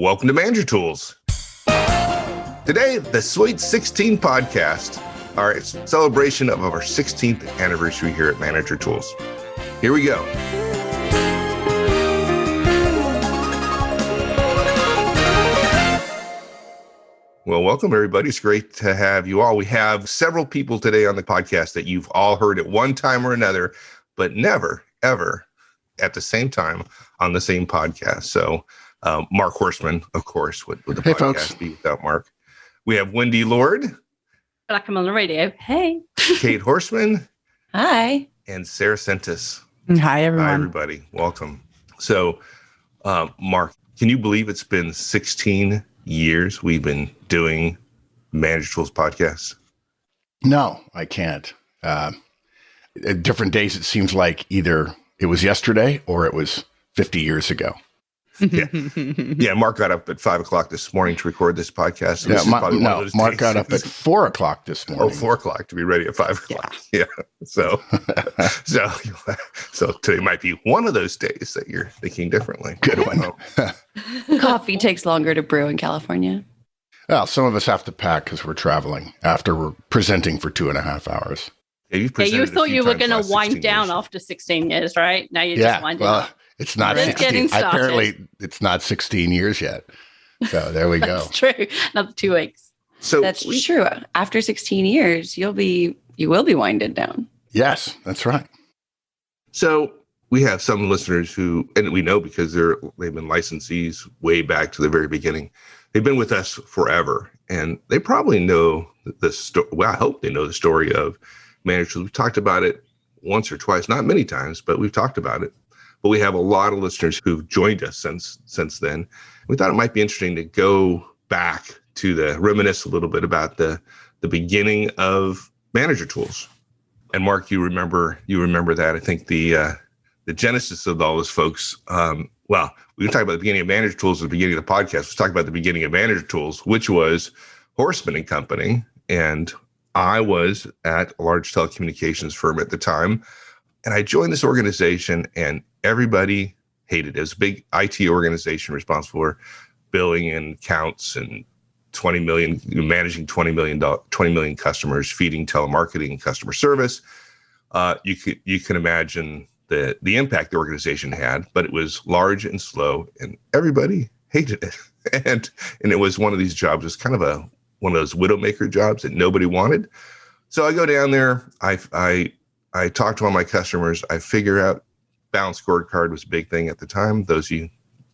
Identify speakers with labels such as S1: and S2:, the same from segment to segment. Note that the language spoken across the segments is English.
S1: Welcome to Manager Tools. Today, the Sweet 16 podcast, our celebration of our 16th anniversary here at Manager Tools. Here we go. Well, welcome, everybody. It's great to have you all. We have several people today on the podcast that you've all heard at one time or another, but never, ever at the same time on the same podcast. So Mark Horstman, of course, would the podcast
S2: folks.
S1: be without Mark? We have Wendy Lord.
S3: Like I'm on the radio. Hey.
S1: Kate Horstman.
S3: Hi.
S1: And Sarah Sentis.
S4: Hi, everyone.
S1: Hi, everybody. Welcome. So, Mark, can you believe it's been 16 years we've been doing Manager Tools podcasts?
S2: No, I can't. At different days, it seems like either it was yesterday or it was 50 years ago.
S1: Yeah. Mark got up at 5 o'clock this morning to record this podcast. So this is probably one of those
S2: Mark
S1: days.
S2: got up at 4 o'clock this morning.
S1: 4 o'clock to be ready at 5 o'clock. Yeah. So today might be one of those days that you're thinking differently.
S2: Good one.
S3: Coffee takes longer to brew in California.
S2: Well, some of us have to pack because we're traveling after we're presenting for 2.5 hours.
S1: Yeah,
S3: you thought you were going to wind down after 16 years, right? Now you're just winding up.
S2: It's not
S3: Just
S2: 16.
S3: getting started.
S2: Apparently, it's not 16 years yet. So there we go.
S3: That's true. Another 2 weeks.
S1: So
S5: That's true. After 16 years, you will be winded down.
S2: Yes, that's right.
S1: So we have some listeners who, and we know because they've been licensees way back to the very beginning. They've been with us forever, and they probably know the story. Well, I hope they know the story of Manager Tools. We've talked about it once or twice, not many times, but we've talked about it. But we have a lot of listeners who've joined us since then. We thought it might be interesting to go back to reminisce a little bit about the beginning of Manager Tools. And Mark, you remember that. I think the genesis of all those folks. We can talk about the beginning of Manager Tools at the beginning of the podcast. Let's talk about the beginning of Manager Tools, which was Horstman and Company. And I was at a large telecommunications firm at the time. And I joined this organization, and everybody hated it. It was a big IT organization responsible for billing and accounts and 20 million, managing 20 million customers, feeding telemarketing and customer service. You can imagine the impact the organization had, but it was large and slow, and everybody hated it. And it was one of these jobs. It was kind of one of those widowmaker jobs that nobody wanted. So I go down there. I talk to all my customers. I figure out balanced scorecard was a big thing at the time. Those of you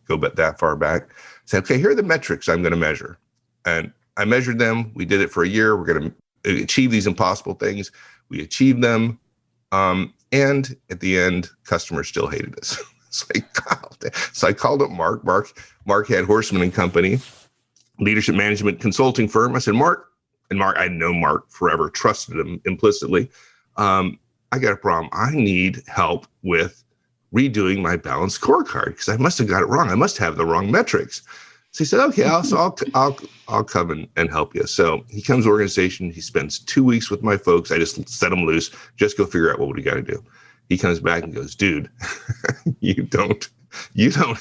S1: go that far back. Say, okay, here are the metrics I'm going to measure. And I measured them. We did it for a year. We're going to achieve these impossible things. We achieved them. And at the end, customers still hated us. So I called up Mark. Mark had Horstman and Company, leadership management consulting firm. I said, Mark, I know Mark forever, trusted him implicitly. I got a problem. I need help with redoing my balanced scorecard because I must have got it wrong. I must have the wrong metrics. So he said, okay, I'll come and help you. So he comes to the organization. He spends 2 weeks with my folks. I just set him loose. Just go figure out what we got to do. He comes back and goes, dude, you don't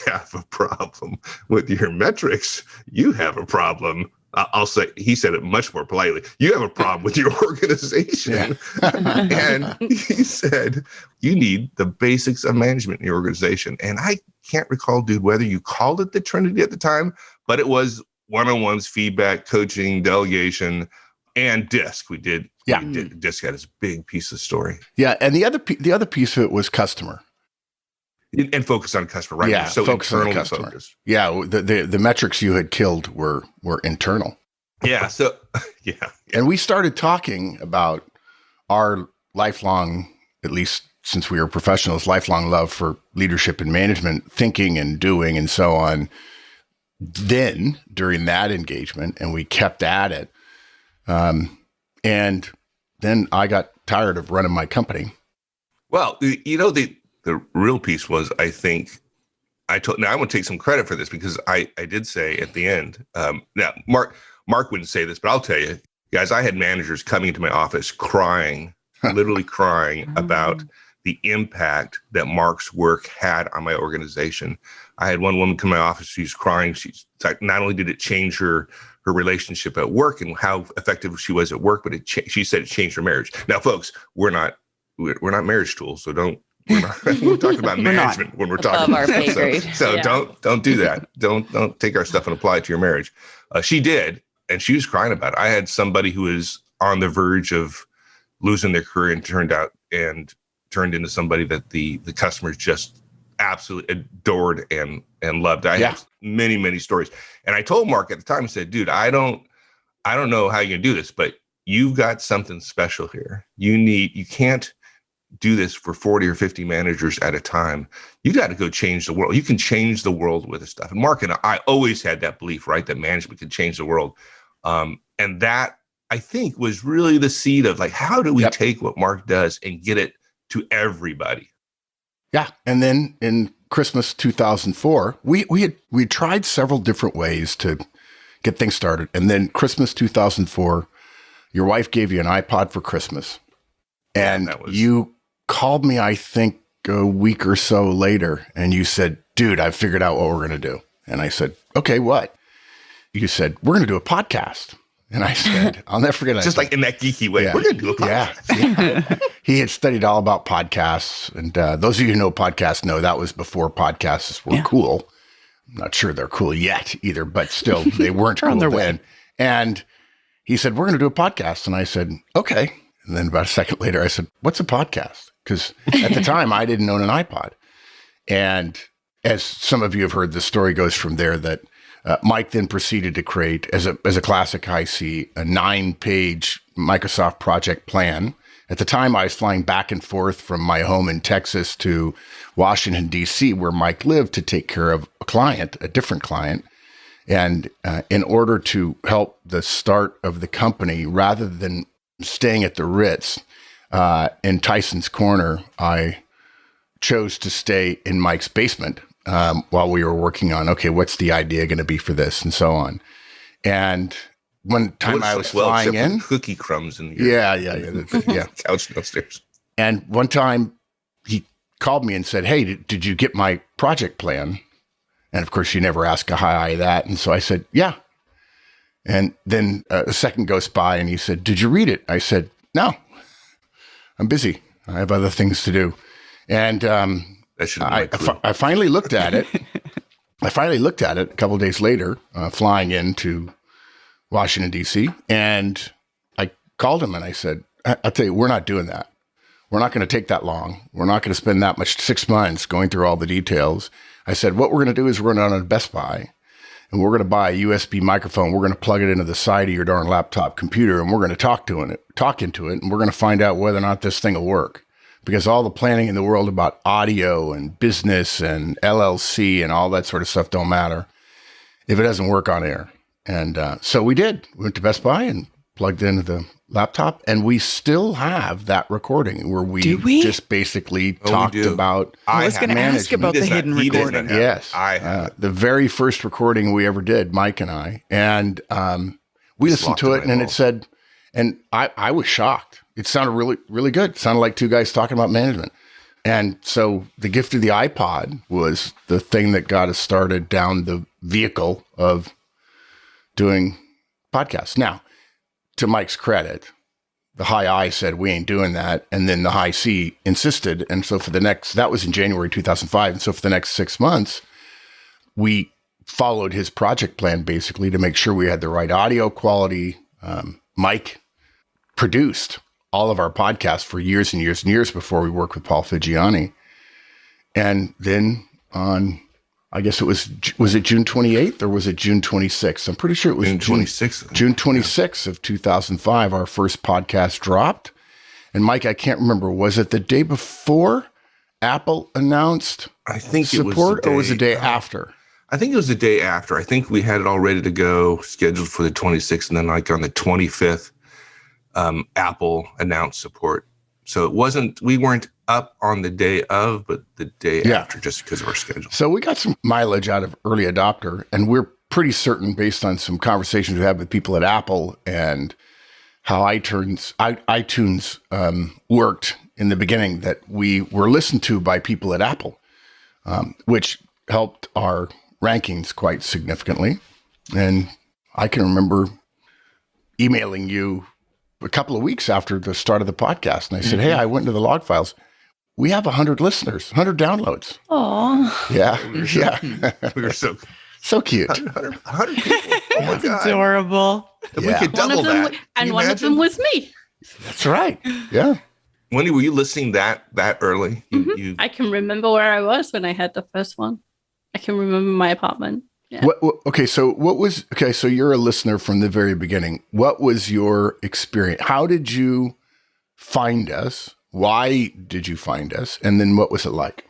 S1: have a problem with your metrics. You have a problem. I'll say, he said it much more politely. You have a problem with your organization. Yeah. And he said, you need the basics of management in your organization. And I can't recall, dude, whether you called it the Trinity at the time, but it was one-on-ones, feedback, coaching, delegation, and DISC. DISC had this big piece of the story.
S2: Yeah. And the other piece of it was customer.
S1: And focus on customer, right?
S2: Yeah,
S1: so
S2: focus on the
S1: internal
S2: customer.
S1: focus.
S2: Yeah, the metrics you had killed were internal.
S1: Yeah, so yeah.
S2: And we started talking about our lifelong, at least since we were professionals, lifelong love for leadership and management, thinking and doing and so on. Then during that engagement, and we kept at it. And then I got tired of running my company.
S1: Well, the real piece was, I think, now I'm going to take some credit for this because I did say at the end, now Mark wouldn't say this, but I'll tell you, guys, I had managers coming into my office crying, literally crying about the impact that Mark's work had on my organization. I had one woman come to my office. She's crying. She's like, not only did it change her relationship at work and how effective she was at work, but she said it changed her marriage. Now, folks, we're not marriage tools, so we're talking about management when we're talking
S5: above our pay grade.
S1: So don't do that. Don't take our stuff and apply it to your marriage. She did, and she was crying about it. I had somebody who was on the verge of losing their career and turned into somebody that the customers just absolutely adored and loved. I have many, many stories. And I told Mark at the time, I said, dude, I don't know how you're gonna do this, but you've got something special here. You can't do this for 40 or 50 managers at a time. You got to go change the world. You can change the world with this stuff. And Mark and I always had that belief, right? That management could change the world. And that, I think, was really the seed of like, how do we take what Mark does and get it to everybody?
S2: Yeah. And then in Christmas 2004, we tried several different ways to get things started. And then Christmas 2004, your wife gave you an iPod for Christmas. And you called me, I think, a week or so later, and you said, dude, I've figured out what we're going to do. And I said, okay, what? You said, we're going to do a podcast. And I said, I'll never forget it.
S1: Just like in that geeky way, we're going to do a podcast.
S2: Yeah. He had studied all about podcasts. And those of you who know podcasts know that was before podcasts were cool. I'm not sure they're cool yet either, but still, they weren't cool then. And he said, we're going to do a podcast. And I said, okay. And then about a second later, I said, what's a podcast? Because at the time, I didn't own an iPod. And as some of you have heard, the story goes from there that Mike then proceeded to create, as a classic high C, a 9-page Microsoft project plan. At the time, I was flying back and forth from my home in Texas to Washington, D.C., where Mike lived, to take care of a different client. And in order to help the start of the company, rather than staying at the Ritz in Tyson's Corner, I chose to stay in Mike's basement while we were working on, okay, what's the idea going to be for this, and so on. And one time I was flying in,
S1: cookie crumbs in your couch downstairs.
S2: And one time he called me and said, hey, did you get my project plan? And of course, you never ask a hi that. And so I said, yeah. And then a second goes by and he said, did you read it? I said, no, I'm busy. I have other things to do. And I finally looked at it. I finally looked at it a couple of days later, flying into Washington, D.C. And I called him and I said, I'll tell you, we're not doing that. We're not going to take that long. We're not going to spend that much, 6 months going through all the details. I said, what we're going to do is we're going to go to Best Buy and we're going to buy a USB microphone. We're going to plug it into the side of your darn laptop computer and we're going to talk into it. And we're going to find out whether or not this thing will work. Because all the planning in the world about audio and business and LLC and all that sort of stuff don't matter if it doesn't work on air. And so we did. We went to Best Buy and plugged it into the laptop. And we still have that recording where we just basically talked about
S4: I was going to ask about the hidden recording.
S2: Yes. The very first recording we ever did, Mike and I. And we listened to it and it said, and I was shocked. It sounded really, really good. It sounded like two guys talking about management. And so the gift of the iPod was the thing that got us started down the vehicle of doing podcasts. Now, to Mike's credit, the high I said, we ain't doing that. And then the high C insisted. And so that was in January 2005. And so for the next 6 months, we followed his project plan basically to make sure we had the right audio quality. Mike produced all of our podcasts for years and years and years before we worked with Paul Figiani. And then on, I guess was it June 28th or was it June 26th? I'm pretty sure it was June 26th. June 26th of 2005, our first podcast dropped. And Mike, I can't remember, was it the day before Apple announced support or was it the day after?
S1: I think it was the day after. I think we had it all ready to go, scheduled for the 26th. And then like on the 25th, Apple announced support. So we weren't up on the day of, but the day after, just because of our schedule.
S2: So we got some mileage out of early adopter, and we're pretty certain based on some conversations we had with people at Apple and how iTunes worked in the beginning, that we were listened to by people at Apple, which helped our rankings quite significantly. And I can remember emailing you a couple of weeks after the start of the podcast. And I said, hey, I went into the log files. We have 100 listeners, 100 downloads.
S5: Oh,
S2: Yeah.
S1: We were so
S2: cute.
S1: 100 people. Oh my
S4: That's
S1: God.
S4: adorable.
S1: If we could double that.
S3: And one of them was me.
S2: That's right. Yeah.
S1: Wendy, were you listening that early? You
S3: I can remember where I was when I had the first one. I can remember my apartment. Yeah.
S2: So you're a listener from the very beginning. What was your experience? How did you find us? Why did you find us? And then what was it like?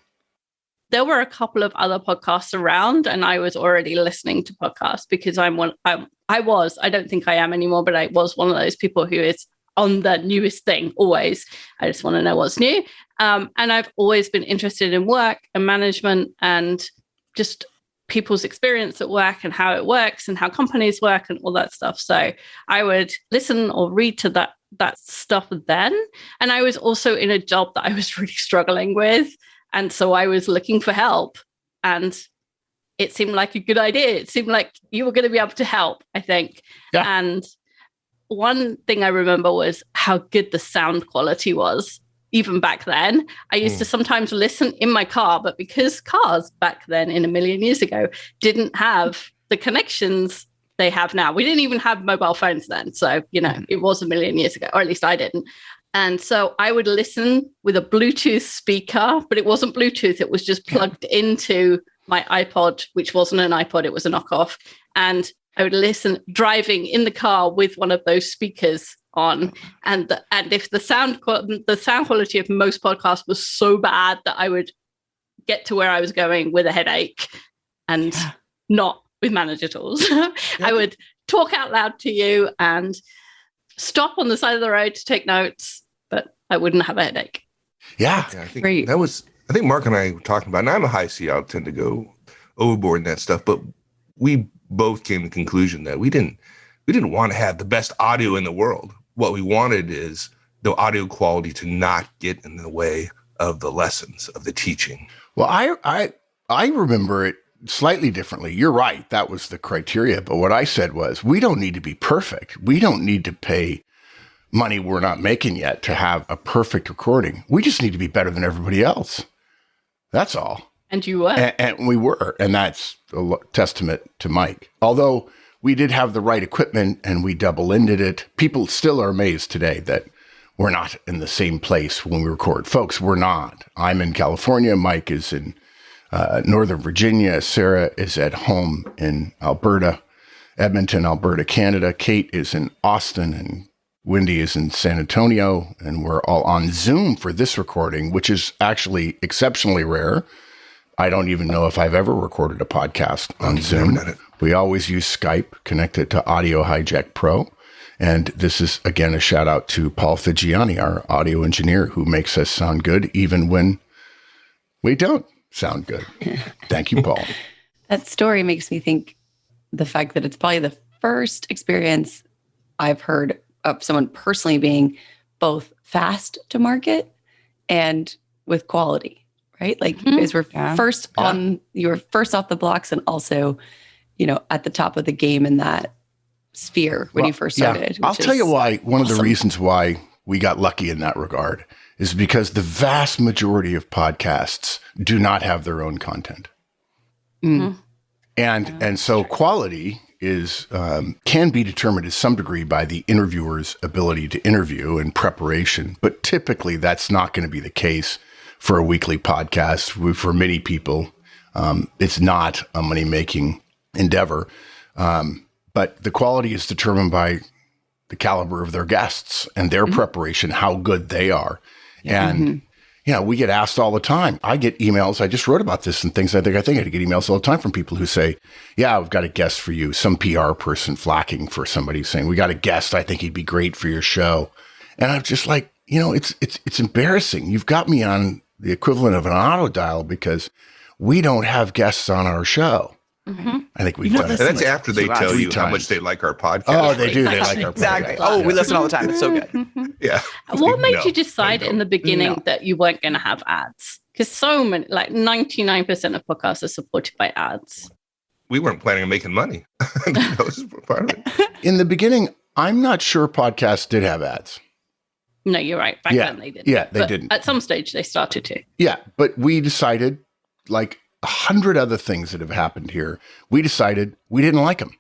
S3: There were a couple of other podcasts around, and I was already listening to podcasts because I don't think I am anymore, but I was one of those people who is on the newest thing always. I just want to know what's new. And I've always been interested in work and management and just people's experience at work and how it works and how companies work and all that stuff. So I would listen or read to that stuff then. And I was also in a job that I was really struggling with. And so I was looking for help, and it seemed like a good idea. It seemed like you were going to be able to help, I think.
S2: Yeah.
S3: And one thing I remember was how good the sound quality was. Even back then, I used to sometimes listen in my car, but because cars back then in a million years ago didn't have the connections they have now. We didn't even have mobile phones then. So, it was a million years ago, or at least I didn't. And so I would listen with a Bluetooth speaker, but it wasn't Bluetooth. It was just plugged into my iPod, which wasn't an iPod. It was a knockoff. And I would listen driving in the car with one of those speakers on. And if the sound quality of most podcasts was so bad that I would get to where I was going with a headache and not with manager tools, I would talk out loud to you and stop on the side of the road to take notes, but I wouldn't have a headache.
S2: Yeah.
S1: I think
S5: Great.
S1: I think Mark and I were talking about, and I'm a high C, I'll tend to go overboard in that stuff, but we both came to the conclusion that we didn't want to have the best audio in the world. What we wanted is the audio quality to not get in the way of the lessons, of the teaching.
S2: Well, I remember it slightly differently. You're right. That was the criteria. But what I said was, we don't need to be perfect. We don't need to pay money we're not making yet to have a perfect recording. We just need to be better than everybody else. That's all.
S3: And you were.
S2: And we were. And that's a testament to Mike. Although we did have the right equipment and we double-ended it, people still are amazed today that we're not in the same place when we record. Folks, we're not. I'm in California. Mike is in Northern Virginia. Sarah is at home in Alberta, Edmonton, Alberta, Canada. Kate is in Austin, and Wendy is in San Antonio. And we're all on Zoom for this recording, which is actually exceptionally rare. I don't even know if I've ever recorded a podcast on Zoom. We always use Skype, connected to Audio Hijack Pro. And this is, again, a shout out to Paul Figiani, our audio engineer, who makes us sound good even when we don't sound good. Thank you, Paul.
S5: That story makes me think the fact that it's probably the first experience I've heard of someone personally being both fast to market and with quality, right? Like you guys were you were first off the blocks and also, at the top of the game in that sphere when you first started.
S2: I'll tell you why. One of the reasons why we got lucky in that regard is because the vast majority of podcasts do not have their own content. And so quality is can be determined to some degree by the interviewer's ability to interview and preparation, but typically that's not going to be the case for a weekly podcast. For many people, it's not a money-making endeavor. But the quality is determined by the caliber of their guests and their preparation, how good they are. And, we get asked all the time. I get emails. I just wrote about this and things. I think I get emails all the time from people who say, yeah, I've got a guest for you. Some PR person flacking for somebody saying, we got a guest. I think he'd be great for your show. And I'm just like, it's embarrassing. You've got me on the equivalent of an auto dial because we don't have guests on our show.
S3: Mm-hmm.
S2: I think we've
S4: You know,
S2: done it.
S1: And that's after they tell you how
S2: times.
S1: much they like our podcast.
S2: Oh, they do. They like our
S4: Exactly.
S2: podcast.
S4: Oh, we listen all the time. It's so good.
S3: Mhm.
S1: Yeah.
S3: What made
S1: No,
S3: you decide
S1: no.
S3: in the beginning
S4: No.
S3: that you weren't going to have ads? Because so many, like 99% of podcasts are supported by ads.
S1: We weren't planning on making money. That was part of it.
S2: In the beginning, I'm not sure podcasts did have ads.
S3: No, you're right. Back
S2: Yeah.
S3: then they didn't.
S2: Yeah, they
S3: But
S2: didn't.
S3: At some stage they started to.
S2: Yeah, but we decided, like 100 other things that have happened here, we decided we didn't like them.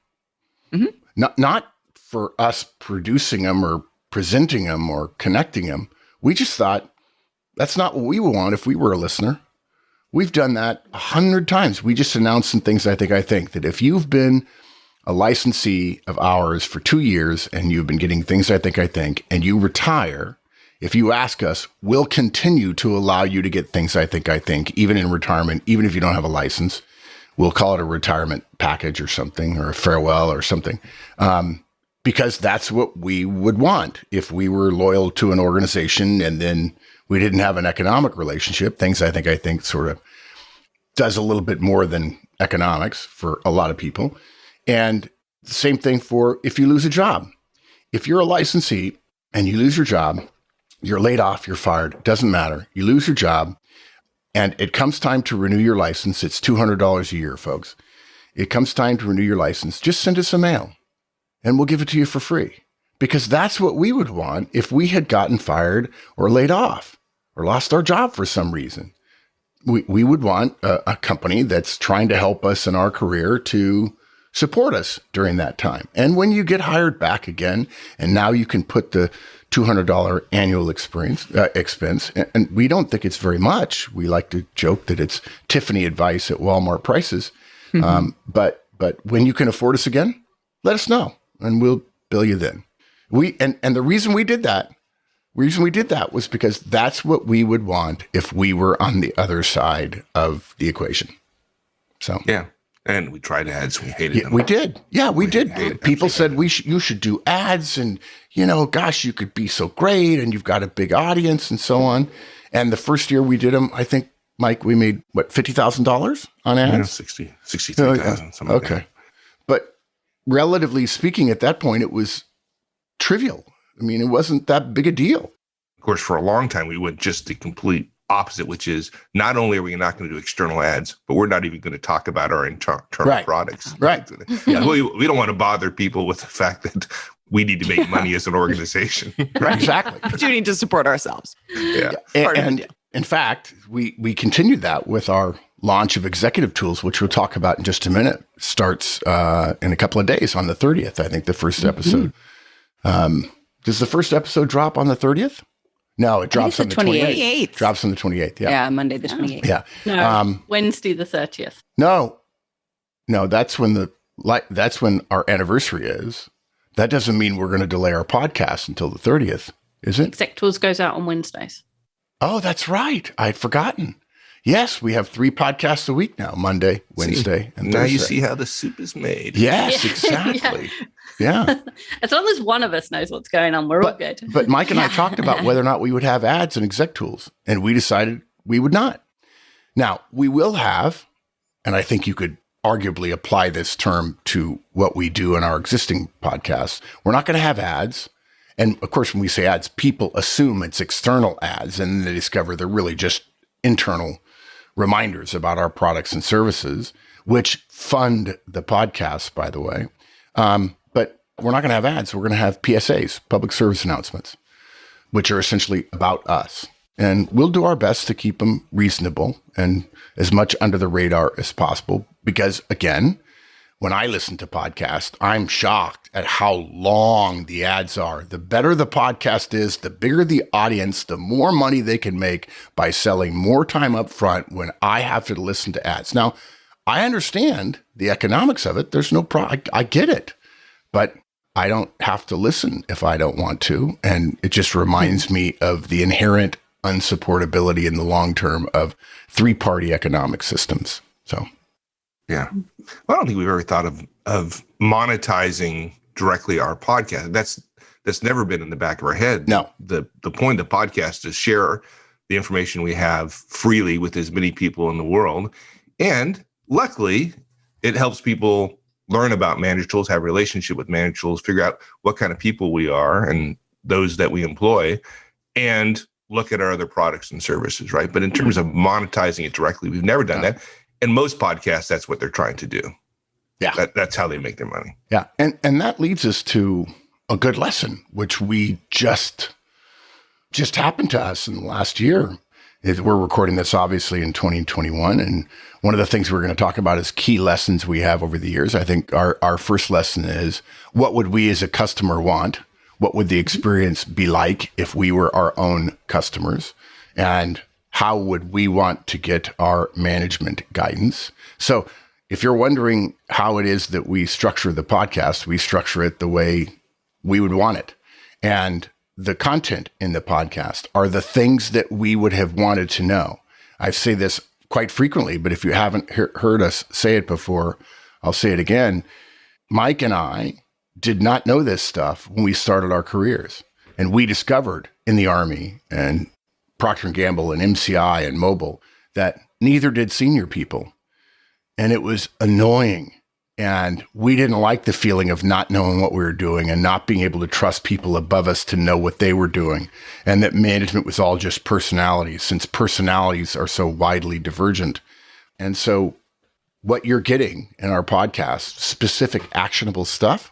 S4: Mhm.
S2: Not for us producing them or presenting them or connecting them. We just thought that's not what we would want if we were a listener. We've done that 100 times. We just announced some things I think that if you've been a licensee of ours for 2 years and you've been getting things I think, and you retire, if you ask us, we'll continue to allow you to get things I think, even in retirement, even if you don't have a license. We'll call it a retirement package or something, or a farewell or something, because that's what we would want if we were loyal to an organization and then we didn't have an economic relationship. Things I think sort of does a little bit more than economics for a lot of people. And the same thing for if you lose a job. If you're a licensee and you lose your job, you're laid off, you're fired, doesn't matter. You lose your job and it comes time to renew your license. It's $200 a year, folks. It comes time to renew your license. Just send us a mail and we'll give it to you for free, because that's what we would want if we had gotten fired or laid off or lost our job for some reason. We would want a company that's trying to help us in our career to support us during that time. And when you get hired back again, and now you can put the $200 annual expense, and we don't think it's very much. We like to joke that it's Tiffany advice at Walmart prices. But when you can afford us again, let us know, and we'll bill you then. And the reason we did that was because that's what we would want if we were on the other side of the equation. So
S1: Yeah. And we tried ads. We hated them.
S2: we did. Yeah, we did.
S1: hated
S2: People
S1: absolutely.
S2: said you should do ads, and gosh, you could be so great, and you've got a big audience, and so on. And the first year we did them, I think, Mike, we made what, $50,000 on ads?
S1: 63,000. Something like
S2: Okay,
S1: that.
S2: but relatively speaking, at that point, it was trivial. I mean, it wasn't that big a deal.
S1: Of course, for a long time, we went just the complete opposite, which is not only are we not going to do external ads, but we're not even going to talk about our internal
S2: Right.
S1: products.
S2: Right.
S1: Yeah. We don't want to bother people with the fact that we need to make money as an organization.
S2: Right, exactly.
S4: We do need to support ourselves.
S1: Yeah.
S4: Part of the
S2: And
S4: deal.
S2: in fact, we continued that with our launch of Executive Tools, which we'll talk about in just a minute. Starts in a couple of days on the 30th, I think, the first episode. Does the first episode drop on the 30th? No, it drops on
S5: it's
S2: the
S5: the
S2: 28th.
S4: 28th.
S2: Drops on the 28th. Yeah.
S5: Yeah, Monday the 28th.
S2: Yeah.
S3: No, Wednesday the 30th.
S2: No, that's when that's when our anniversary is. That doesn't mean we're going to delay our podcast until the 30th, is it?
S3: Exec Tools goes out on Wednesdays.
S2: Oh, that's right. I'd forgotten. Yes, we have 3 podcasts a week now: Monday, Wednesday, and
S1: Now
S2: Thursday.
S1: you see how the soup is made.
S2: Yes,
S3: Yeah.
S2: exactly. Yeah.
S3: As long as one of us knows what's going on, we're all good.
S2: But Mike and I talked about whether or not we would have ads in Exec Tools, and we decided we would not. Now, we will have, and I think you could arguably apply this term to what we do in our existing podcasts. We're not going to have ads. And of course, when we say ads, people assume it's external ads, and then they discover they're really just internal reminders about our products and services, which fund the podcast, by the way. But we're not going to have ads. We're going to have PSAs, public service announcements, which are essentially about us. And we'll do our best to keep them reasonable and as much under the radar as possible. Because again, when I listen to podcasts, I'm shocked at how long the ads are. The better the podcast is, the bigger the audience, the more money they can make by selling more time up front when I have to listen to ads. Now, I understand the economics of it. There's no problem. I get it. But I don't have to listen if I don't want to. And it just reminds me of the inherent unsupportability in the long term of 3-party economic systems. So,
S1: Yeah. Well, I don't think we've ever thought of monetizing directly our podcast. That's never been in the back of our head.
S2: No.
S1: The point of the podcast is to share the information we have freely with as many people in the world. And luckily, it helps people learn about manager tools, have a relationship with manager tools, figure out what kind of people we are and those that we employ, and look at our other products and services, right? But in terms of monetizing it directly, we've never done that. And most podcasts, that's what they're trying to do.
S2: Yeah.
S1: That's how they make their money.
S2: Yeah. And that leads us to a good lesson, which we just happened to us in the last year. We're recording this obviously in 2021. And one of the things we're going to talk about is key lessons we have over the years. I think our first lesson is, what would we as a customer want? What would the experience be like if we were our own customers? And how would we want to get our management guidance? So if you're wondering how it is that we structure the podcast, we structure it the way we would want it. And the content in the podcast are the things that we would have wanted to know. I say this quite frequently, but if you haven't heard us say it before, I'll say it again. Mike and I did not know this stuff when we started our careers. And we discovered in the Army and Procter & Gamble and MCI and Mobil that neither did senior people. And it was annoying. And we didn't like the feeling of not knowing what we were doing and not being able to trust people above us to know what they were doing. And that management was all just personalities, since personalities are so widely divergent. And so what you're getting in our podcast, specific actionable stuff,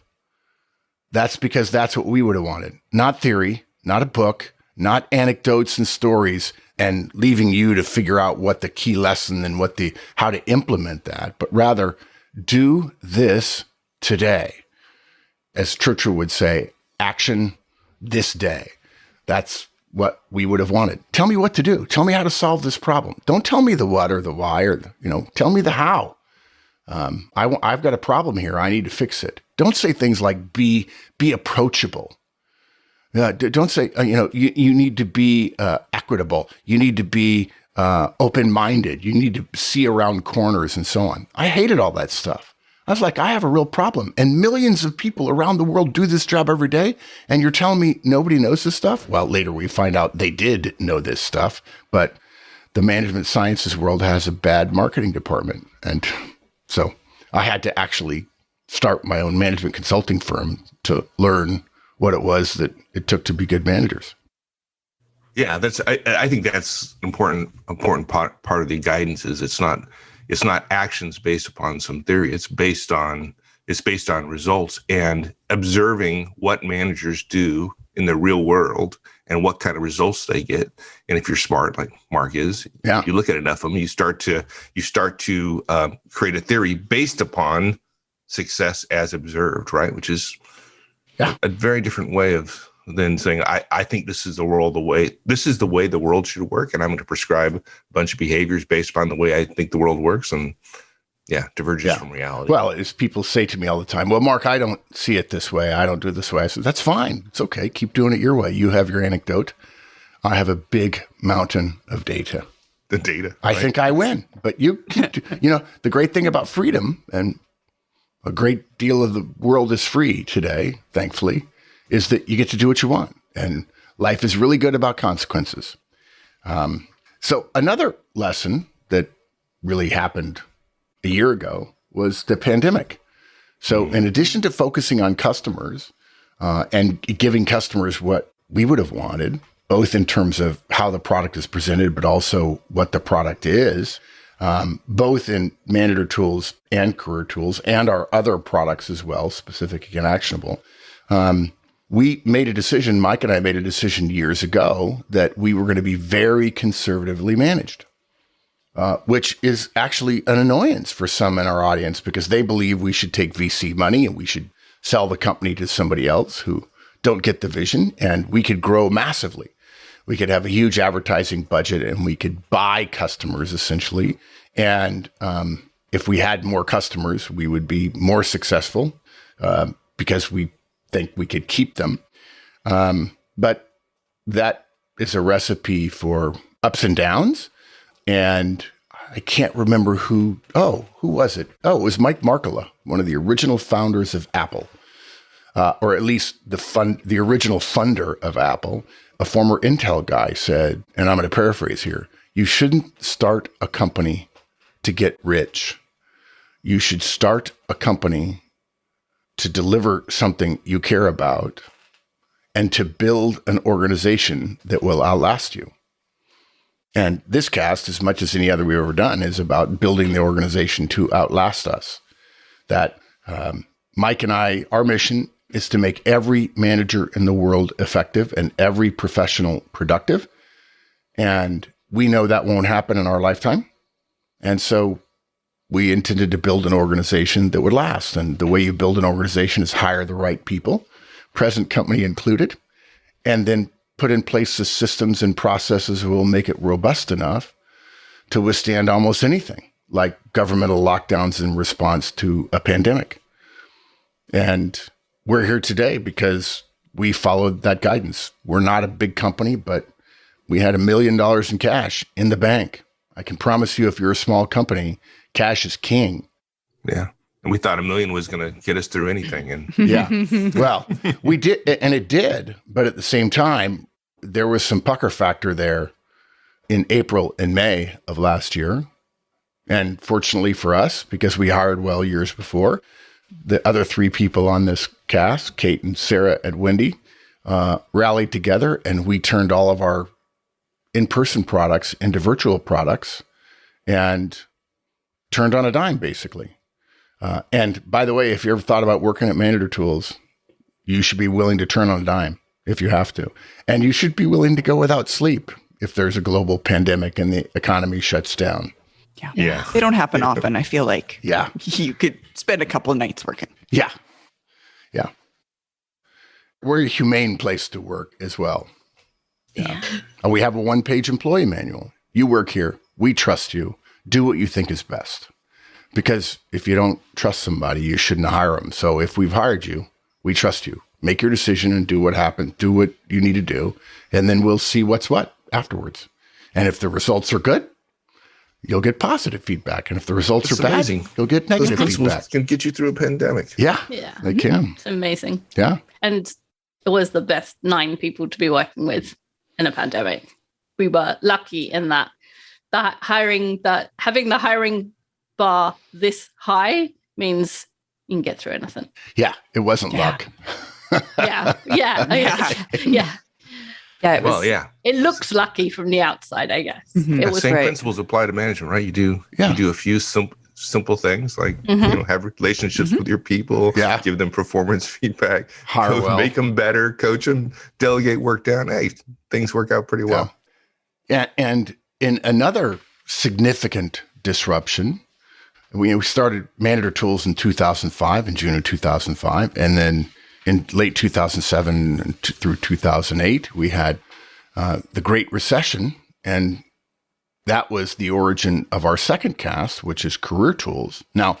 S2: that's because that's what we would have wanted. Not theory, not a book, not anecdotes and stories and leaving you to figure out what the key lesson and how to implement that, but rather do this today. As Churchill would say, action this day. That's what we would have wanted. Tell me what to do. Tell me how to solve this problem. Don't tell me the what or the why or, tell me the how. I've got a problem here. I need to fix it. Don't say things like be approachable. Don't say, you need to be equitable. You need to be open-minded. You need to see around corners and so on. I hated all that stuff. I was like, I have a real problem. And millions of people around the world do this job every day. And you're telling me nobody knows this stuff? Well, later we find out they did know this stuff. But the management sciences world has a bad marketing department. And so I had to actually start my own management consulting firm to learn what it was that it took to be good managers.
S1: Yeah, I think that's important part of the guidance is it's not actions based upon some theory. It's based on results and observing what managers do in the real world and what kind of results they get. And if you're smart, like Mark is, you look at enough of them, you start to create a theory based upon success as observed, right? Which is a very different way of than saying, I think this is the way the world should work. And I'm going to prescribe a bunch of behaviors based upon the way I think the world works. And diverges from reality.
S2: Well, as people say to me all the time, well, Mark, I don't see it this way. I don't do it this way. I said, that's fine. It's okay. Keep doing it your way. You have your anecdote. I have a big mountain of data.
S1: The data.
S2: I think I win. But you keep, the great thing about freedom, and a great deal of the world is free today, thankfully, is that you get to do what you want. And life is really good about consequences. So another lesson that really happened a year ago was the pandemic. So in addition to focusing on customers and giving customers what we would have wanted, both in terms of how the product is presented, but also what the product is, both in Manager Tools and Career Tools and our other products as well, specific and actionable, we made a decision, Mike and I made a decision years ago that we were going to be very conservatively managed. Which is actually an annoyance for some in our audience because they believe we should take VC money and we should sell the company to somebody else who don't get the vision, and we could grow massively. We could have a huge advertising budget and we could buy customers essentially. And if we had more customers, we would be more successful because we think we could keep them. But that is a recipe for ups and downs. And I can't remember who was it? Oh, it was Mike Markkula, one of the original founders of Apple, or at least the original funder of Apple. A former Intel guy said, and I'm going to paraphrase here, you shouldn't start a company to get rich. you should start a company to deliver something you care about and to build an organization that will outlast you. And this cast, as much as any other we've ever done, is about building the organization to outlast us. That Mike and I, our mission is to make every manager in the world effective and every professional productive. And we know that won't happen in our lifetime. And so we intended to build an organization that would last. And the way you build an organization is hire the right people, present company included, and then put in place the systems and processes that will make it robust enough to withstand almost anything, like governmental lockdowns in response to a pandemic. And we're here today because we followed that guidance. We're not a big company, but we had $1 million in cash in the bank. I can promise you, if you're a small company, cash is king.
S1: Yeah. And we thought $1 million was going to get us through anything. And
S2: Yeah. Well, we did, and it did. But at the same time, there was some pucker factor there in April and May of last year. And fortunately for us, because we hired well years before, the other 3 people on this cast, Kate and Sarah and Wendy, rallied together, and we turned all of our in-person products into virtual products and turned on a dime, basically. And by the way, if you ever thought about working at Manager Tools, you should be willing to turn on a dime if you have to. And you should be willing to go without sleep if there's a global pandemic and the economy shuts down.
S4: Yeah. They don't happen often. I feel like
S2: Yeah.
S4: you could spend a couple of nights working.
S2: Yeah. Yeah. We're a humane place to work as well.
S3: Yeah.
S2: And we have a 1-page employee manual. You work here. We trust you. Do what you think is best. Because if you don't trust somebody, you shouldn't hire them. So if we've hired you, we trust you. Make your decision and do what happened. Do what you need to do. And then we'll see what's what afterwards. And if the results are good, you'll get positive feedback. And if the results
S1: It's
S2: are bad,
S1: amazing.
S2: you'll get
S1: those
S2: negative
S1: principles
S2: feedback.
S1: can get you through a pandemic.
S2: Yeah,
S3: Yeah.
S2: they can.
S3: It's amazing.
S2: Yeah.
S3: And it was the best 9 people to be working with in a pandemic. We were lucky in that having the hiring bar this high means you can get through anything.
S2: Yeah. It wasn't
S5: Yeah.
S2: luck.
S3: Yeah. Yeah. Yeah.
S5: Yeah, it was.
S1: Well, yeah.
S3: It looks lucky from the outside, I guess.
S4: Mhm.
S3: It
S1: The
S3: was
S1: same
S5: great.
S1: principles apply to management, right? You
S2: Yeah.
S1: do a few simple things like
S3: Mhm.
S1: have relationships with your people,
S2: Yeah.
S1: give them performance feedback,
S2: Hire well.
S1: make them better, coach them, delegate work down. Hey, things work out pretty well.
S2: And in another significant disruption, we started Manager Tools in 2005, in June of 2005. And then in late 2007 and through 2008, we had the Great Recession. And that was the origin of our second cast, which is Career Tools. Now,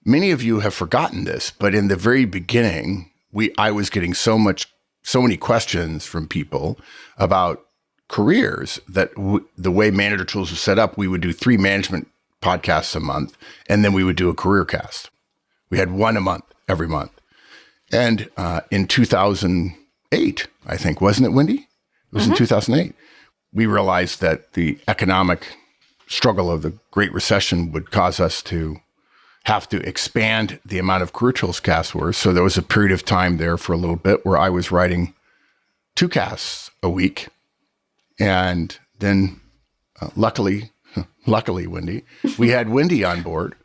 S2: many of you have forgotten this, but in the very beginning, I was getting so many questions from people about careers that the way Manager Tools was set up, we would do 3 management podcasts a month, and then we would do a career cast. We had 1 a month, every month. And in 2008, I think, wasn't it, Wendy? It was in 2008. We realized that the economic struggle of the Great Recession would cause us to have to expand the amount of Career Tools casts were. So there was a period of time there for a little bit where I was writing 2 casts a week. And then luckily, Wendy, we had Wendy on board.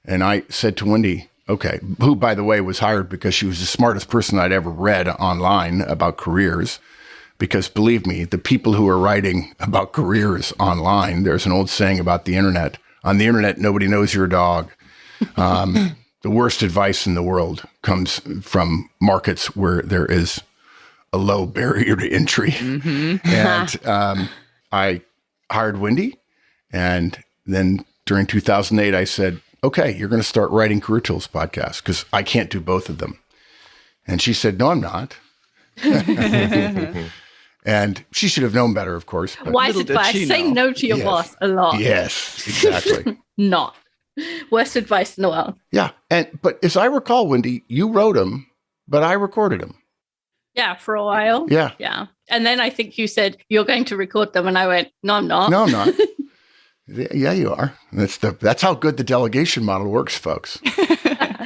S2: And I said to Wendy, okay, who, by the way, was hired because she was the smartest person I'd ever read online about careers. Because believe me, the people who are writing about careers online, there's an old saying about the internet. On the internet, nobody knows your dog. The worst advice in the world comes from markets where there is a low barrier to entry. And I hired Wendy. And then during 2008, I said, okay, you're going to start writing Career Tools podcasts because I can't do both of them. And she said, no, I'm not. And she should have known better, of course. But
S3: Wise
S4: Little did
S3: advice.
S4: she
S3: Say
S4: know.
S3: no to your
S2: Yes.
S3: boss a lot.
S2: yes, exactly.
S3: Not. Worst advice in the world.
S2: Yeah. But as I recall, Wendy, you wrote them, but I recorded them.
S3: Yeah, for a while.
S2: Yeah.
S3: Yeah. And then I think you said, you're going to record them. And I went, no, I'm not.
S2: No, I'm not. Yeah, you are. That's how good the delegation model works, folks.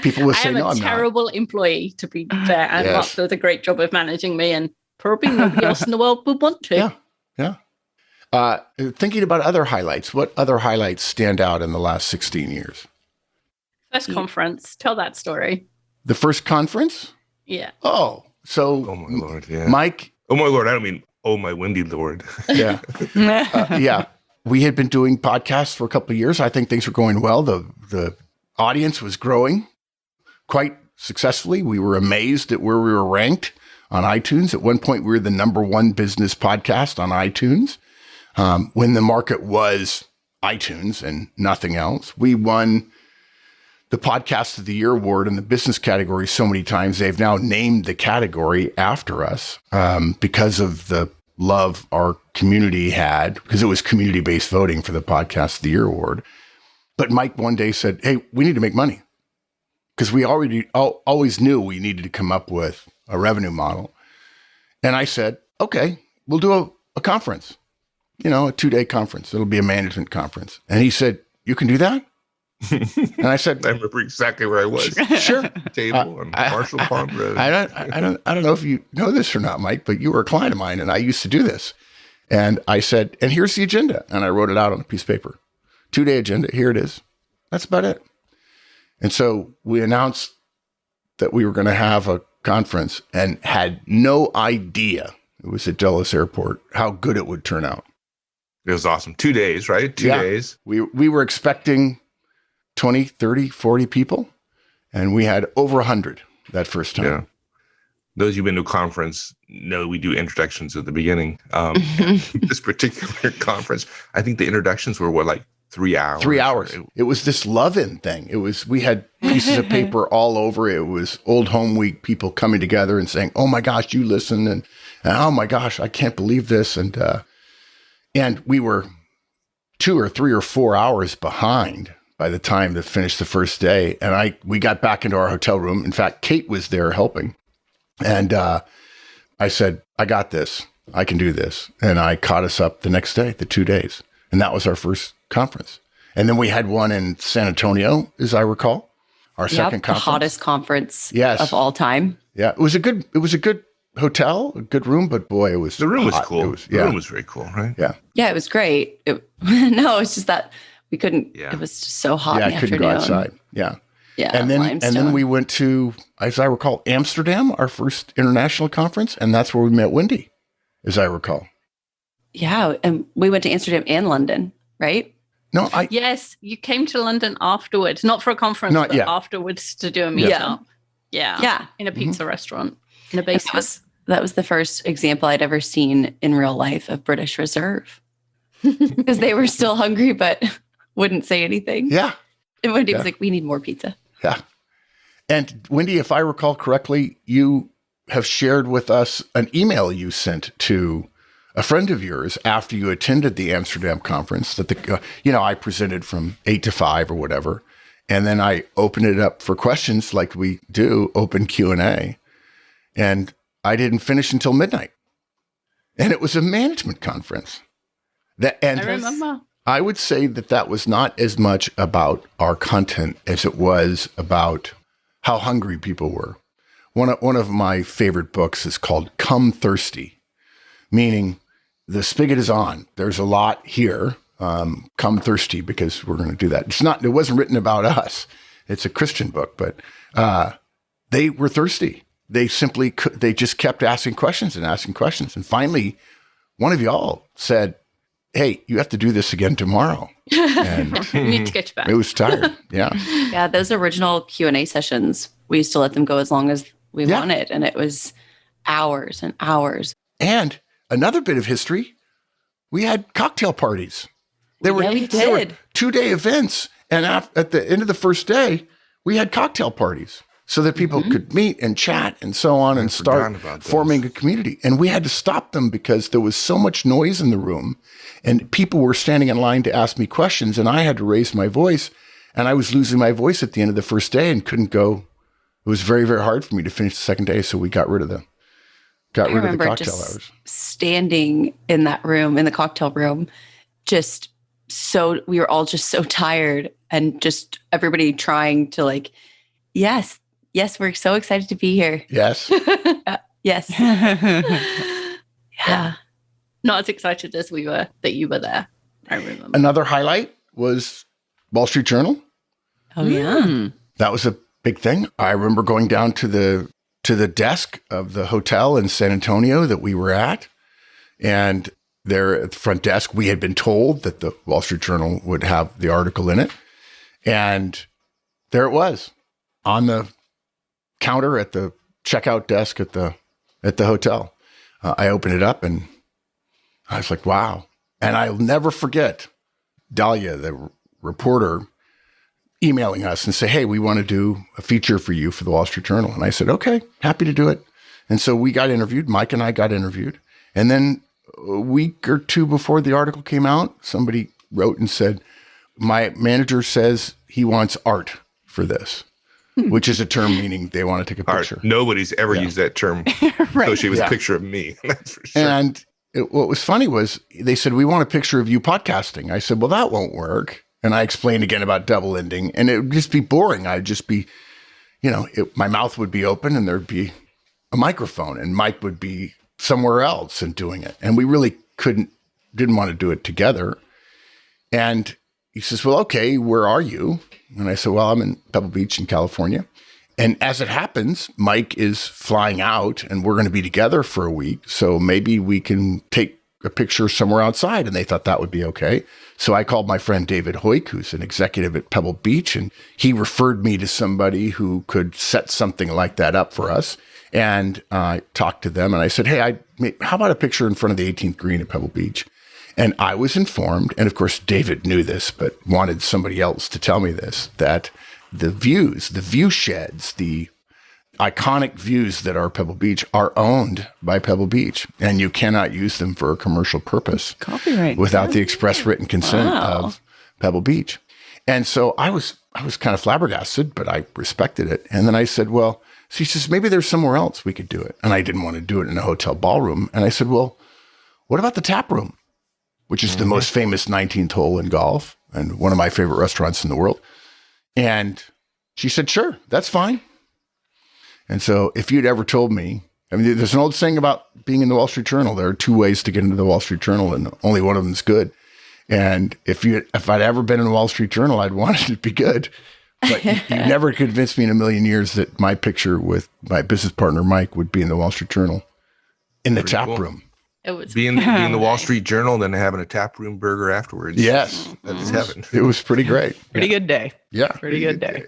S2: People will say, "No, I'm
S3: a terrible employee." To be fair, and Mark does a great job of managing me, and probably nobody else in the world would want to.
S2: Yeah. Thinking about other highlights, what other highlights stand out in the last 16 years?
S3: First conference. Tell that story.
S2: The first conference?
S3: Yeah.
S2: Oh, so.
S1: Oh my Lord. Yeah.
S2: Mike.
S1: Oh my Lord. I don't mean, oh my windy Lord.
S2: Yeah. Yeah. We had been doing podcasts for a couple of years. I think things were going well. The audience was growing quite successfully. We were amazed at where we were ranked on iTunes. At one point, we were the #1 business podcast on iTunes. When the market was iTunes and nothing else. We won the Podcast of the Year award in the business category so many times. They've now named the category after us because of the love our community had, because it was community-based voting for the Podcast of the Year award. But Mike one day said, hey, we need to make money, because we always knew we needed to come up with a revenue model. And I said, okay, we'll do a conference, a 2-day conference. It'll be a management conference. And he said, you can do that? And I said,
S1: I remember exactly where I was.
S2: Sure.
S1: Table on Marshall Pond Road.
S2: I don't know if you know this or not, Mike, but you were a client of mine and I used to do this. And I said, and here's the agenda. And I wrote it out on a piece of paper. 2-day agenda. Here it is. That's about it. And so we announced that we were going to have a conference and had no idea, it was at Dulles Airport, how good it would turn out.
S1: It was awesome. 2 days, right? 2 days.
S2: We were expecting 20, 30, 40 people, and we had over 100 that first time.
S1: Yeah. Those who've been to a conference know we do introductions at the beginning. This particular conference, I think the introductions were like 3 hours.
S2: 3 hours. It was this love-in thing. We had pieces of paper all over. It was Old Home Week, people coming together and saying, oh my gosh, you listen. And oh my gosh, I can't believe this. And we were 2 or 3 or 4 hours behind by the time to finish the first day. And we got back into our hotel room. In fact, Kate was there helping. And I said, I got this. I can do this. And I caught us up the next day, the 2 days. And that was our first conference. And then we had one in San Antonio, as I recall, our second conference.
S5: The hottest conference
S2: yes.
S5: of all time.
S2: Yeah, it was a good hotel, a good room, but boy, it was
S1: the room
S2: hot.
S1: was cool. The room was very cool, right?
S2: Yeah.
S5: Yeah, it was great. No, it's just that we couldn't. Yeah. It was just so hot.
S2: Yeah,
S5: in the
S2: couldn't
S5: afternoon.
S2: go outside. Yeah.
S5: Yeah.
S2: And then we went to, as I recall, Amsterdam, our first international conference, and that's where we met Wendy, as I recall.
S5: Yeah, and we went to Amsterdam and London, right?
S2: No,
S3: Yes, you came to London afterwards, not for a conference, but afterwards to do a meetup. Yeah. In a pizza restaurant, in a basement.
S5: That was the first example I'd ever seen in real life of British Reserve. Because they were still hungry, but wouldn't say anything.
S2: Yeah.
S5: And Wendy was like, we need more pizza.
S2: Yeah. And Wendy, if I recall correctly, you have shared with us an email you sent to a friend of yours after you attended the Amsterdam conference that I presented from 8 to 5 or whatever. And then I opened it up for questions like we do, open Q&A. And I didn't finish until midnight. And it was a management conference. I
S3: remember.
S2: I would say that was not as much about our content as it was about how hungry people were. One of my favorite books is called Come Thirsty, meaning the spigot is on. There's a lot here. Come thirsty, because we're going to do that. It wasn't written about us. It's a Christian book, but they were thirsty. They just kept asking questions. And finally, one of y'all said, hey, you have to do this again tomorrow. And
S3: we need to get you back.
S2: It was tired. Yeah.
S5: Yeah. Those original Q&A sessions, we used to let them go as long as we wanted. And it was hours and hours.
S2: And another bit of history, we had cocktail parties.
S5: We did.
S2: 2-day events. And at the end of the first day, we had cocktail parties so that people could meet and chat and so on and start forming a community. And we had to stop them because there was so much noise in the room and people were standing in line to ask me questions and I had to raise my voice and I was losing my voice at the end of the first day and couldn't go. It was very, very hard for me to finish the second day. So we got rid of the cocktail hours.
S5: Standing in that room, in the cocktail room, just we were all just so tired, and just everybody trying to like, yes, we're so excited to be here.
S2: Yes.
S5: Yes.
S3: Yeah. Not as excited as we were that you were there. I remember.
S2: Another highlight was Wall Street Journal.
S5: Oh yeah.
S2: That was a big thing. I remember going down to the desk of the hotel in San Antonio that we were at, and there at the front desk, we had been told that the Wall Street Journal would have the article in it, and there it was on the counter at the checkout desk at the hotel. I opened it up and I was like, wow. And I'll never forget Dahlia, the reporter, emailing us and say, hey, we want to do a feature for you for the Wall Street Journal. And I said, okay, happy to do it. And so we got interviewed. Mike and I got interviewed. And then a week or two before the article came out, somebody wrote and said, my manager says he wants art for this, which is a term meaning they want to take a picture.
S1: Art. Nobody's ever used that term associated with a picture of me. That's for sure.
S2: And what was funny was they said, we want a picture of you podcasting. I said, well, that won't work. And I explained again about double ending, and it would just be boring. I'd just be, my mouth would be open and there'd be a microphone and Mike would be somewhere else and doing it. And we really didn't want to do it together. And he says, well, okay, where are you? And I said, well, I'm in Pebble Beach in California. And as it happens, Mike is flying out and we're going to be together for a week. So maybe we can take a picture somewhere outside. And they thought that would be okay. So I called my friend David Hoyk, who's an executive at Pebble Beach, and he referred me to somebody who could set something like that up for us. And I talked to them and I said, hey, how about a picture in front of the 18th green at Pebble Beach? And I was informed, and of course, David knew this, but wanted somebody else to tell me this, that the view sheds, the iconic views that are Pebble Beach are owned by Pebble Beach, and you cannot use them for a commercial purpose
S4: Copyright.
S2: without the express written consent of Pebble Beach. And so I was kind of flabbergasted, but I respected it. And then I said, well, so he says, maybe there's somewhere else we could do it. And I didn't want to do it in a hotel ballroom. And I said, well, what about the tap room, which is the most famous 19th hole in golf and one of my favorite restaurants in the world? And she said, sure, that's fine. And so if you'd ever told me, I mean, there's an old saying about being in the Wall Street Journal. There are two ways to get into the Wall Street Journal, and only one of them is good. And if I'd ever been in the Wall Street Journal, I'd want it to be good. But you never convinced me in a million years that my picture with my business partner, Mike, would be in the Wall Street Journal in the tap room.
S3: It was
S1: Being the Wall Street Journal and then having a tap room burger afterwards.
S2: Yes.
S1: That's heaven.
S2: It was pretty great.
S4: Pretty good day.
S2: Yeah.
S4: Pretty good day.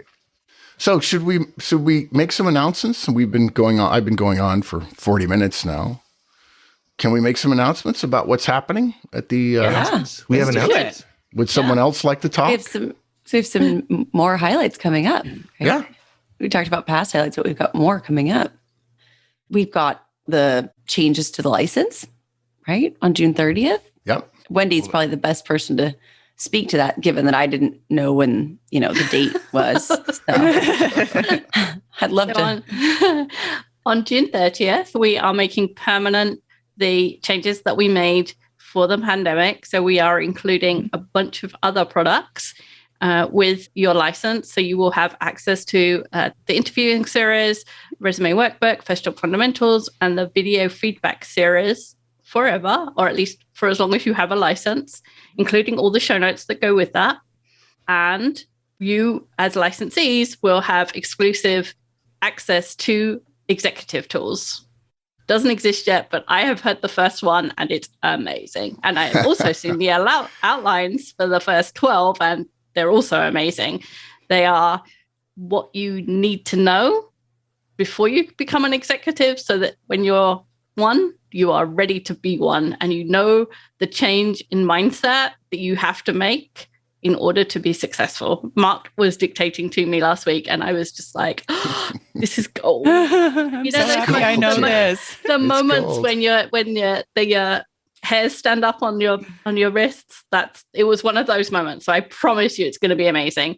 S2: So should we make some announcements? I've been going on for 40 minutes now. Can we make some announcements about what's happening at the
S1: We have announcements.
S2: Would someone else like to talk?
S5: We have some more highlights coming up. Right?
S2: Yeah.
S5: We talked about past highlights, but we've got more coming up. We've got the changes to the license, right? On June 30th.
S2: Yep.
S5: Wendy's probably the best person to speak to that, given that I didn't know when, the date was. So I'd love to.
S3: On June 30th, we are making permanent the changes that we made for the pandemic. So we are including a bunch of other products with your license. So you will have access to the interviewing series, resume workbook, first job fundamentals, and the video feedback series forever, or at least for as long as you have a license, including all the show notes that go with that. And you, as licensees, will have exclusive access to executive tools. Doesn't exist yet, but I have heard the first one and it's amazing. And I have also seen the outlines for the first 12, and they're also amazing. They are what you need to know before you become an executive, so that when you're one, you are ready to be one, and you know the change in mindset that you have to make in order to be successful. Mark was dictating to me last week, and I was just like, oh, "This is gold."
S4: I'm so happy I know this.
S3: The moments
S2: gold.
S3: when the hairs stand up on your wrists. It was one of those moments. So I promise you, it's going to be amazing.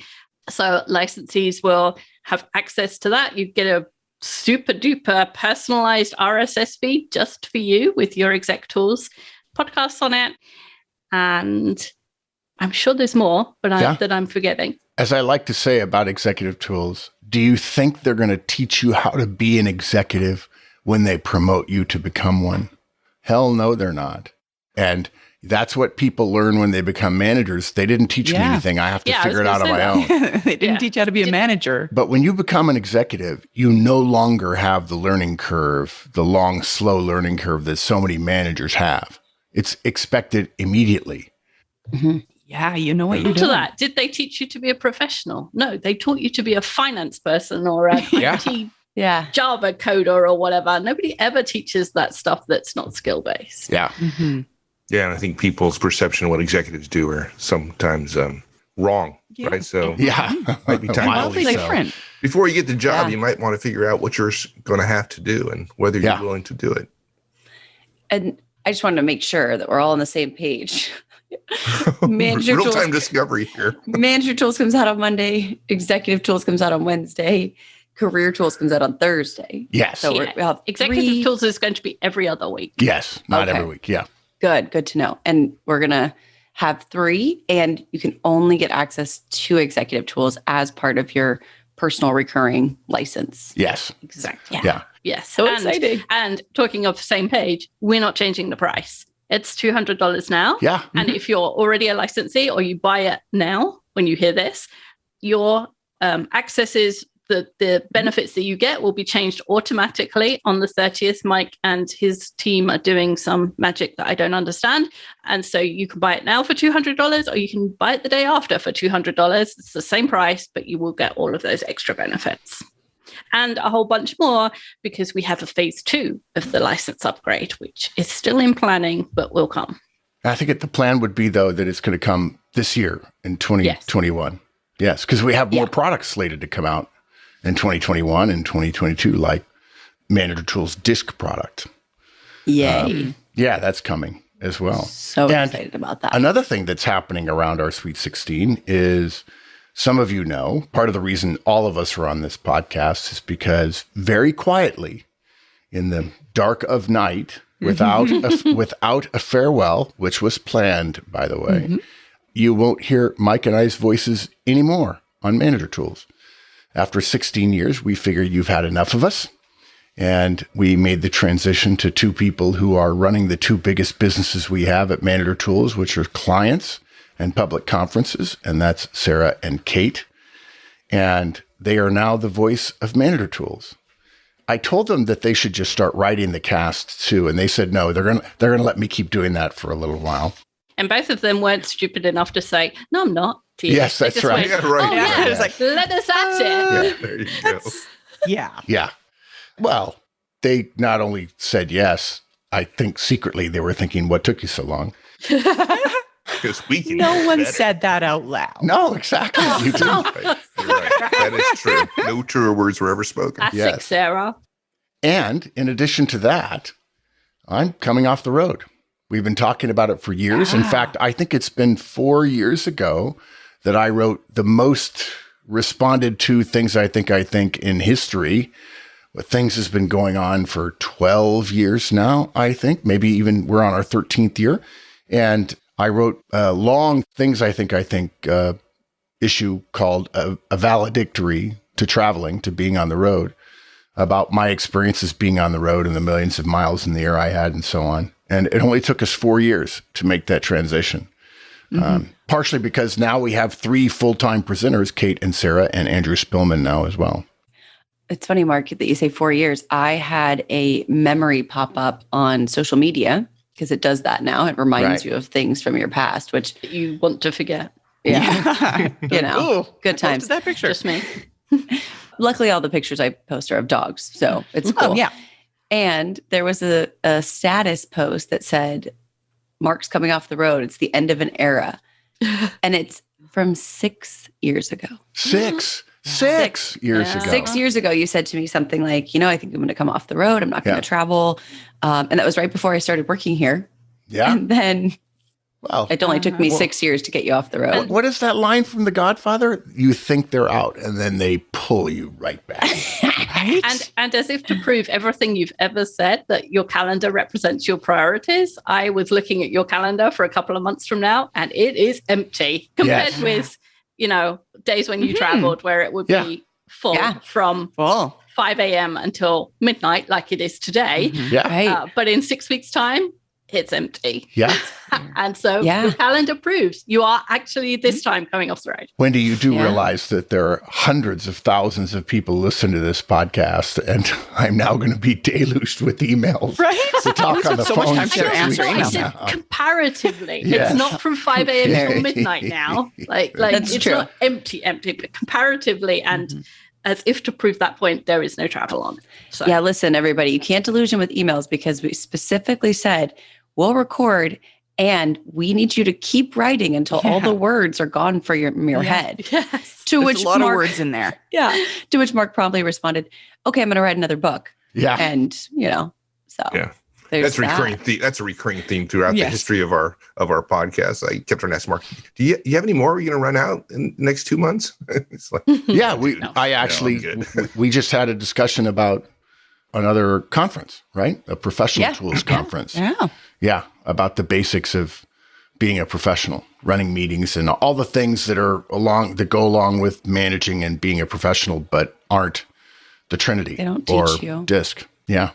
S3: So licensees will have access to that. You get a super duper personalized RSS feed just for you with your exec tools, podcasts on it. And I'm sure there's more, but
S2: Yeah.
S3: that I'm forgetting.
S2: As I like to say about executive tools, do you think they're going to teach you how to be an executive when they promote you to become one? Hell no, they're not. And that's what people learn when they become managers. They didn't teach me
S4: Yeah.
S2: anything. I have to
S3: Yeah, I was
S2: figure it out on
S3: gonna
S2: my
S3: say
S2: own.
S4: They didn't
S3: Yeah.
S4: teach you how to be a manager.
S2: But when you become an executive, you no longer have the learning curve, the long, slow learning curve that so many managers have. It's expected immediately.
S4: Yeah, you know what you're
S3: To
S4: doing.
S3: that, did they teach you to be a professional? No, they taught you to be a finance person or a
S2: Yeah.
S3: IT
S5: Yeah.
S3: Java coder or whatever. Nobody ever teaches that stuff that's not skill based.
S2: Yeah.
S4: Mhm.
S1: Yeah, and I think people's perception of what executives do are sometimes wrong,
S4: Yeah.
S1: right? So
S2: Yeah.
S1: Might be time
S2: Mildly
S1: to
S2: so.
S4: different.
S1: before you get the job,
S5: Yeah.
S1: you might want to figure out what you're going to have to do and whether you're
S2: Yeah.
S1: willing to do it.
S5: And I just wanted to make sure that we're all on the same page. Manager tools.
S1: Real-time discovery here.
S5: Manager Tools comes out on Monday. Executive Tools comes out on Wednesday. Career Tools comes out on Thursday.
S2: Yes.
S5: So
S3: Yeah.
S5: we have
S3: Executive
S5: three.
S3: tools is going to be every other week.
S2: Yes. Not
S5: Okay.
S2: every week. Yeah.
S5: Good to know. And we're going to have 3, and you can only get access to Executive Tools as part of your personal recurring license.
S2: Yes.
S3: Exactly.
S2: Yeah.
S3: Yes.
S5: So
S3: and,
S5: exciting.
S3: And talking of the same page, we're not changing the price. It's $200 now.
S2: Yeah.
S3: And if you're already a licensee or you buy it now, when you hear this, your accesses, the benefits that you get will be changed automatically on the 30th. Mike and his team are doing some magic that I don't understand. And so you can buy it now for $200 or you can buy it the day after for $200. It's the same price, but you will get all of those extra benefits. And a whole bunch more because we have a phase 2 of the license upgrade, which is still in planning, but will come.
S2: I think the plan would be, though, that it's going to come this year in 2021. Yes, because we have more products slated to come out in 2021 and 2022, like Manager Tools Disk product.
S5: Yay.
S2: Yeah, that's coming as well.
S5: So
S2: And
S5: excited about that.
S2: Another thing that's happening around our Sweet 16 is, some of you know, part of the reason all of us are on this podcast is because very quietly in the dark of night, without a farewell, which was planned, by the way, you won't hear Mike and I's voices anymore on Manager Tools. After 16 years, we figured you've had enough of us. And we made the transition to 2 people who are running the 2 biggest businesses we have at Manager Tools, which are clients and public conferences. And that's Sarah and Kate. And they are now the voice of Manager Tools. I told them that they should just start writing the cast too. And they said, no, they're going to let me keep doing that for a little while.
S3: And both of them weren't stupid enough to say, no, I'm not. to you.
S2: Yes,
S3: They
S2: that's
S3: just
S2: right.
S3: went,
S1: Yeah, right.
S3: Oh,
S1: Yeah.
S3: yeah.
S4: It's like,
S3: Let us at it.
S1: Yeah, there you go.
S4: yeah.
S2: Yeah. Well, they not only said yes, I think secretly they were thinking, what took you so long?
S1: Because we can
S4: No
S1: do
S4: one
S1: better.
S4: said that out loud.
S2: No, exactly. You did.
S1: Right. You're right. That is true. No truer words were ever spoken.
S3: Classic
S2: Yes.
S3: Sarah.
S2: And in addition to that, I'm coming off the road. We've been talking about it for years. In fact, I think it's been 4 years ago that I wrote the most responded to things I think in history. Things has been going on for 12 years now, I think. Maybe even we're on our 13th year. And I wrote a long things I think issue called a valedictory to traveling, to being on the road, about my experiences being on the road and the millions of miles in the air I had and so on. And it only took us 4 years to make that transition. Partially because now we have 3 full-time presenters, Kate and Sarah and Andrew Spillman now as well.
S5: It's funny, Mark, that you say 4 years. I had a memory pop up on social media because it does that now. It reminds
S2: Right.
S5: you of things from your past, which,
S3: That you want to forget.
S5: yeah, you know,
S4: Ooh,
S5: good
S4: I posted
S5: times.
S4: that picture.
S3: Just me.
S5: Luckily, all the pictures I post are of dogs. So it's cool.
S4: Oh, yeah.
S5: And there was a status post that said, Mark's coming off the road. It's the end of an era. And it's from 6 years ago.
S2: 6 years
S3: Yeah.
S2: ago.
S5: 6 years ago, you said to me something like, I think I'm going to come off the road. I'm not going
S2: Yeah.
S5: to travel. And that was right before I started working here.
S2: Yeah.
S5: And then
S2: Well,
S5: it only took me
S2: Well-
S5: 6 years to get you off the road.
S2: what is that line from The Godfather? You think they're out and then they pull you right back.
S4: Right?
S3: And as if to prove everything you've ever said that your calendar represents your priorities, I was looking at your calendar for a couple of months from now, and it is empty compared
S2: Yes.
S3: with, days when you traveled where it would
S2: Yeah.
S3: be full
S5: Yeah.
S3: from
S4: Well,
S3: 5 a.m. until midnight, like it is today.
S4: mhm.
S2: Yeah.
S5: Right.
S3: But in 6 weeks' time, it's empty.
S2: Yeah.
S3: And so
S5: Yeah.
S3: your calendar proves you are actually this time coming off the road.
S2: Wendy, you do
S5: Yeah.
S2: realize that there are hundreds of thousands of people listening to this podcast, and I'm now going to be deluged with emails.
S4: Right?
S2: To talk
S4: We
S2: on the
S4: spent so much
S2: phone
S4: time
S2: six
S4: to answer
S2: weeks
S3: I
S2: from
S3: said
S2: now.
S3: comparatively.
S2: Yes.
S3: It's not from 5 a.m. till midnight now. Like
S5: That's
S3: it's
S5: true.
S3: not empty, but comparatively, and
S4: Mhm.
S3: as if to prove that point, there is no travel on. So
S5: Yeah, listen, everybody, you can't delusion with emails because we specifically said we'll record and we need you to keep writing until all
S4: Yeah.
S5: the words are gone from your
S4: Yeah.
S5: head.
S3: yes.
S5: To
S4: There's
S5: which
S4: a lot
S5: Mark,
S4: of words in there.
S5: yeah, to which Mark promptly responded, "Okay, I'm going to write another book."
S2: Yeah.
S5: And so
S1: Yeah.
S5: there's
S1: That's
S5: that.
S1: recurring. That's a recurring theme throughout the
S4: Yes.
S1: history of our podcast. I kept on asking Mark, "Do you have any more? Are you going to run out in the next 2 months?" It's like,
S2: Yeah.
S3: No.
S2: I actually,
S1: I'm
S2: we just had a discussion about another conference, right? A professional
S5: Yeah.
S2: tools conference.
S4: Yeah.
S2: Yeah, about the basics of being a professional, running meetings, and all the things that go along with managing and being a professional, but aren't the Trinity
S5: They don't
S2: or
S5: teach you.
S2: DISC. Yeah,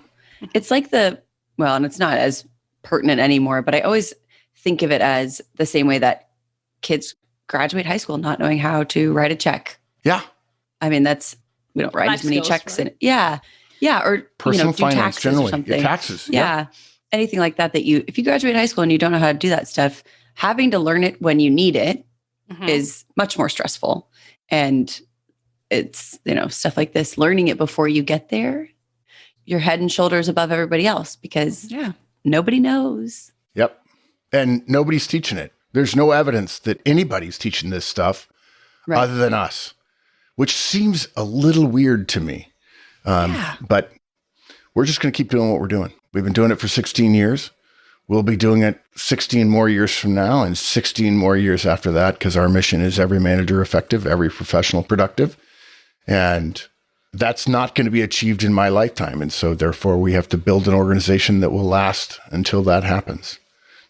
S5: It's like and it's not as pertinent anymore, but I always think of it as the same way that kids graduate high school not knowing how to write a check.
S2: yeah.
S5: I mean, we don't write
S3: Life
S5: as many
S3: skills,
S5: checks.
S3: right?
S5: And yeah. Or,
S2: Personal
S5: do
S2: finance
S5: taxes
S2: generally,
S5: or something.
S2: taxes.
S5: Yeah. Anything like that if you graduate high school and you don't know how to do that stuff, having to learn it when you need it
S3: Mhm.
S5: is much more stressful. And it's, stuff like this, learning it before you get there, you're head and shoulders above everybody else because
S4: Yeah.
S5: nobody knows.
S2: Yep. And nobody's teaching it. There's no evidence that anybody's teaching this stuff
S5: Right.
S2: other than us, which seems a little weird to me.
S4: Yeah.
S2: But we're just going to keep doing what we're doing. We've been doing it for 16 years. We'll be doing it 16 more years from now and 16 more years after that, because our mission is every manager effective, every professional productive. And that's not going to be achieved in my lifetime. And so therefore we have to build an organization that will last until that happens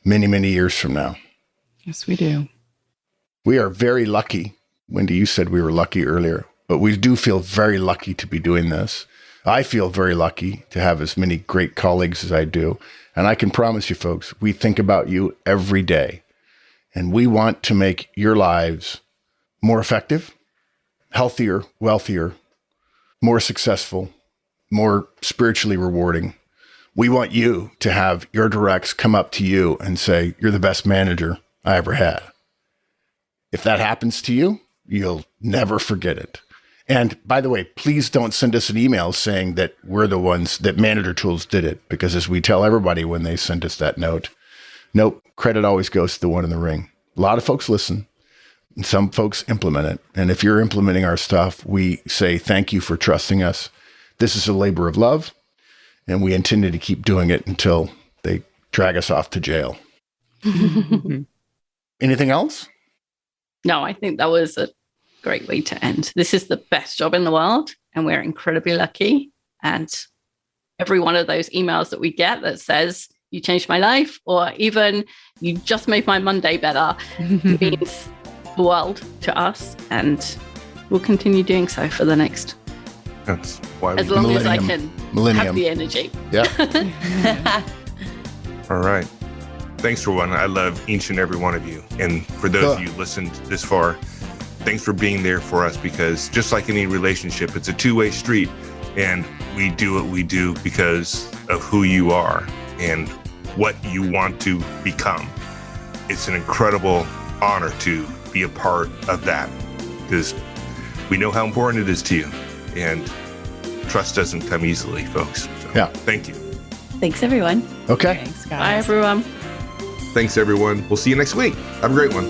S2: many, many years from now.
S4: Yes, we do.
S2: We are very lucky. Wendy, you said we were lucky earlier, but we do feel very lucky to be doing this. I feel very lucky to have as many great colleagues as I do. And I can promise you folks, we think about you every day. And we want to make your lives more effective, healthier, wealthier, more successful, more spiritually rewarding. We want you to have your directs come up to you and say, "You're the best manager I ever had." If that happens to you, you'll never forget it. And by the way, please don't send us an email saying that we're the ones that Manager Tools did it, because as we tell everybody when they send us that note, nope, credit always goes to the one in the ring. A lot of folks listen, and some folks implement it. And if you're implementing our stuff, we say thank you for trusting us. This is a labor of love, and we intend to keep doing it until they drag us off to jail. Anything else?
S3: No, I think that was a great way to end. This is the best job in the world, and we're incredibly lucky. And every one of those emails that we get that says, "You changed my life," or even "You just made my Monday better," means the world to us. And we'll continue doing so for the next,
S1: That's why
S3: as
S1: we
S3: long as I
S2: Millennium.
S3: can have
S2: Millennium.
S3: the energy.
S2: Yeah.
S1: All right. Thanks for one. I love each and every one of you. And for those of you who listened this far, thanks for being there for us, because just like any relationship, it's a two-way street. And we do what we do because of who you are and what you want to become. It's an incredible honor to be a part of that, because we know how important it is to you. And trust doesn't come easily, folks. So,
S2: Yeah.
S1: Thank you.
S5: Thanks, everyone.
S2: Okay.
S4: Thanks,
S3: Bye,
S4: guys.
S3: everyone.
S1: Thanks, everyone. We'll see you next week. Have a great one.